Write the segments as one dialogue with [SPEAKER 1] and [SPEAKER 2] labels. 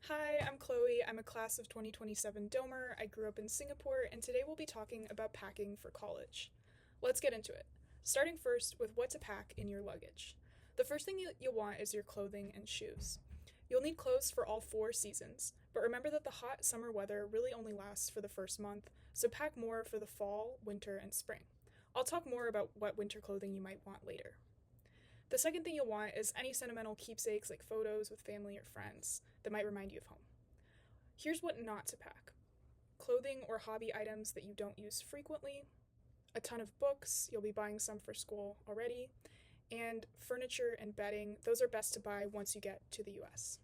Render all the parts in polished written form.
[SPEAKER 1] Hi, I'm Chloe. I'm a class of 2027 Domer. I grew up in Singapore, and today we'll be talking about packing for college. Let's get into it. Starting first with what to pack in your luggage. The first thing you'll want is your clothing and shoes. You'll need clothes for all 4 seasons, but remember that the hot summer weather really only lasts for the first month, so pack more for the fall, winter, and spring. I'll talk more about what winter clothing you might want later. The second thing you'll want is any sentimental keepsakes like photos with family or friends that might remind you of home. Here's what not to pack: clothing or hobby items that you don't use frequently, a ton of books, you'll be buying some for school already, and furniture and bedding, those are best to buy once you get to the US.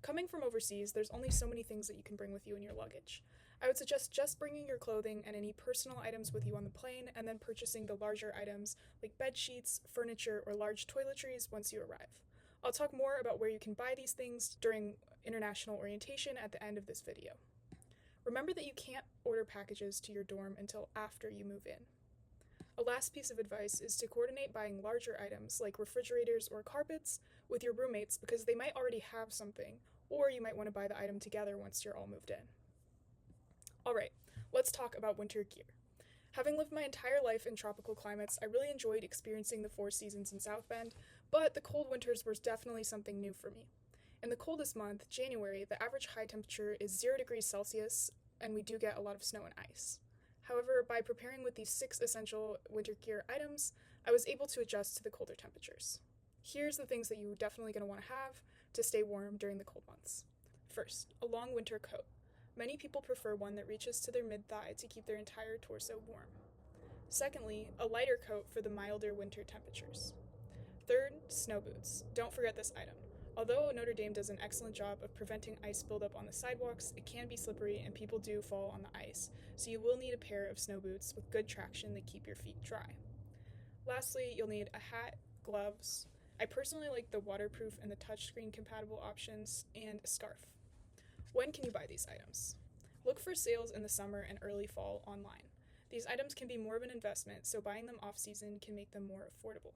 [SPEAKER 1] Coming from overseas, there's only so many things that you can bring with you in your luggage. I would suggest just bringing your clothing and any personal items with you on the plane, and then purchasing the larger items like bed sheets, furniture, or large toiletries once you arrive. I'll talk more about where you can buy these things during international orientation at the end of this video. Remember that you can't order packages to your dorm until after you move in. A last piece of advice is to coordinate buying larger items like refrigerators or carpets with your roommates because they might already have something, or you might want to buy the item together once you're all moved in. Alright, let's talk about winter gear. Having lived my entire life in tropical climates, I really enjoyed experiencing the 4 seasons in South Bend, but the cold winters were definitely something new for me. In the coldest month, January, the average high temperature is 0 degrees Celsius, and we do get a lot of snow and ice. However, by preparing with these 6 essential winter gear items, I was able to adjust to the colder temperatures. Here's the things that you're definitely going to want to have to stay warm during the cold months. First, a long winter coat. Many people prefer one that reaches to their mid-thigh to keep their entire torso warm. Secondly, a lighter coat for the milder winter temperatures. Third, snow boots. Don't forget this item. Although Notre Dame does an excellent job of preventing ice buildup on the sidewalks, it can be slippery and people do fall on the ice, so you will need a pair of snow boots with good traction that keep your feet dry. Lastly, you'll need a hat, gloves. I personally like the waterproof and the touchscreen compatible options, and a scarf. When can you buy these items? Look for sales in the summer and early fall online. These items can be more of an investment, so buying them off-season can make them more affordable.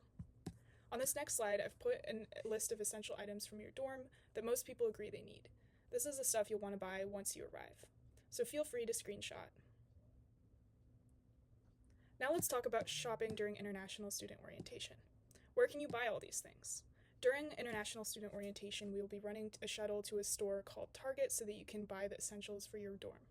[SPEAKER 1] On this next slide, I've put a list of essential items from your dorm that most people agree they need. This is the stuff you'll want to buy once you arrive, so feel free to screenshot. Now let's talk about shopping during International Student Orientation. Where can you buy all these things? During International Student Orientation, we will be running a shuttle to a store called Target so that you can buy the essentials for your dorm.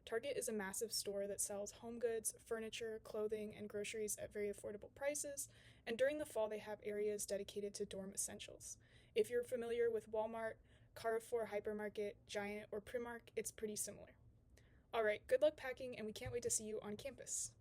[SPEAKER 1] Target is a massive store that sells home goods, furniture, clothing, and groceries at very affordable prices, and during the fall they have areas dedicated to dorm essentials. If you're familiar with Walmart, Carrefour Hypermarket, Giant, or Primark, it's pretty similar. Alright, good luck packing, and we can't wait to see you on campus.